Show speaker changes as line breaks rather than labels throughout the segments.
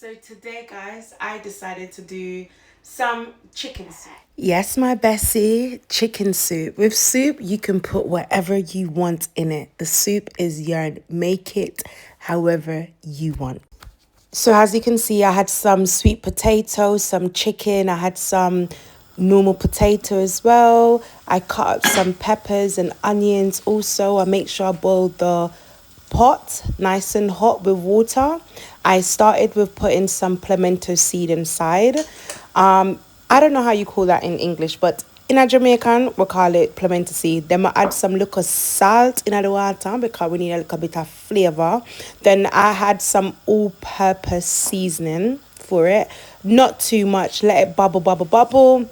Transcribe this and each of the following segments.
So today, guys, I decided to do some chicken soup.
Yes, my Bessie, chicken soup. With soup, you can put whatever you want in it. The soup is yours. Make it however you want. So as you can see, I had some sweet potato, some chicken. I had some normal potato as well. I cut up some peppers and onions also. I make sure I boiled the pot nice and hot with water. I started with putting some pimento seed inside. I don't know how you call that in English, but in a Jamaican, we call it pimento seed. Then I add some little salt in the water because we need a little bit of flavor. Then I had some all-purpose seasoning for it. Not too much. Let it bubble, bubble, bubble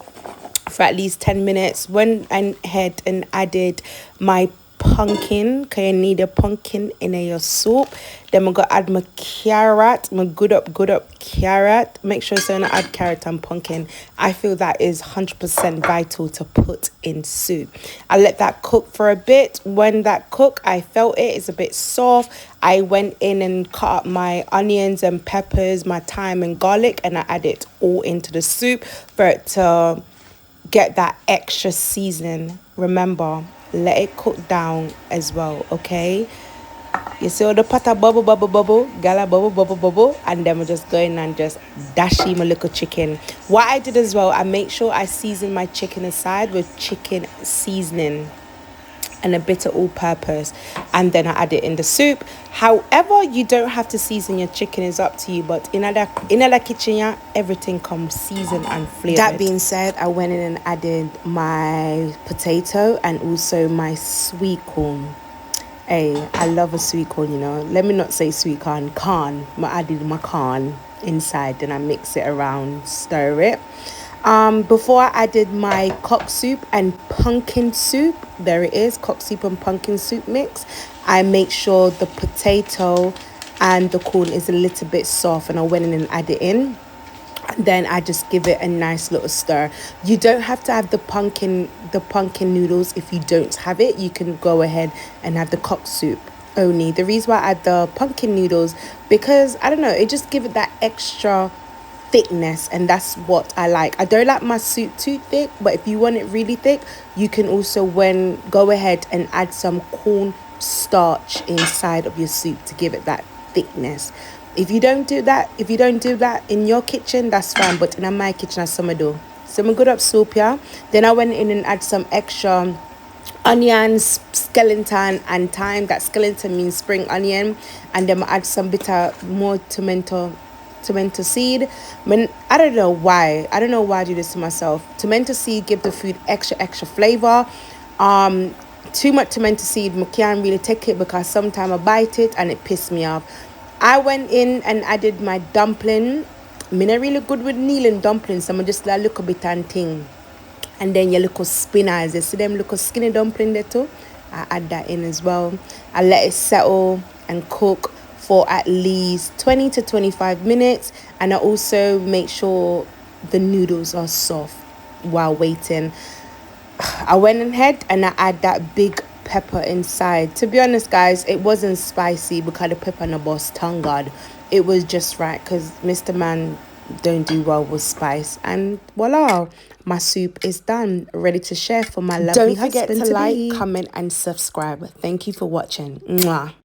for at least 10 minutes. Went ahead and added my pumpkin, because you need a pumpkin in your soup. Then I'm gonna add my carrot, my good up carrot. Make sure so I add carrot and pumpkin. I feel that is 100% vital to put in soup. I let that cook for a bit. When that cook, I felt it's a bit soft. I went in and cut up my onions and peppers, my thyme and garlic, and I add it all into the soup for it to get that extra seasoning. Remember, let it cook down as well, okay? You see all the pata bubble, bubble, bubble, gala bubble, bubble, bubble, and then we're just going and just dashing my little chicken. What I did as well, I make sure I season my chicken aside with chicken seasoning and a bit of all-purpose, and then I add it in the soup. However, you don't have to season your chicken, is up to you, but in the kitchen, yeah, everything comes seasoned and flavored. That being said, I went in and added my potato and also my sweet corn. Hey, I love a sweet corn, you know. Let me not say sweet corn, I added my corn inside, then I mix it around, stir it. Before I added my cock soup and pumpkin soup, there it is, cock soup and pumpkin soup mix. I make sure the potato and the corn is a little bit soft, and I went in and added it in. Then I just give it a nice little stir. You don't have to have the pumpkin noodles. If you don't have it, you can go ahead and have the cock soup only. The reason why I add the pumpkin noodles, because I don't know, it just give it that extra thickness, and that's what I like. I don't like my soup too thick, but if you want it really thick, you can also go ahead and add some corn starch inside of your soup to give it that thickness. If you don't do that in your kitchen, that's fine, but in my kitchen, that's some I do. Some good up soup, yeah. Then I went in and add some extra onions, skeleton and thyme. That skeleton means spring onion. And then I add some bit of more tomato seed. I don't know why I do this to myself. Tomato seed give the food extra flavor. Too much tomato seed, I can't really take it because sometimes I bite it and it pisses me off. I went in and added my dumpling. I'm not really good with kneeling dumplings, so I'm just like look a bit and thing. And then your little spinners, you see them little skinny dumpling there too? I add that in as well. I let it settle and cook for at least 20 to 25 minutes. And I also make sure the noodles are soft while waiting. I went ahead and I add that big pepper inside. To be honest, guys, it wasn't spicy because the pepper in the boss, thank God. It was just right because Mr. Man don't do well with spice. And voila, my soup is done, ready to share for my lovely husband. Don't forget to like, comment and subscribe. Thank you for watching. Mwah.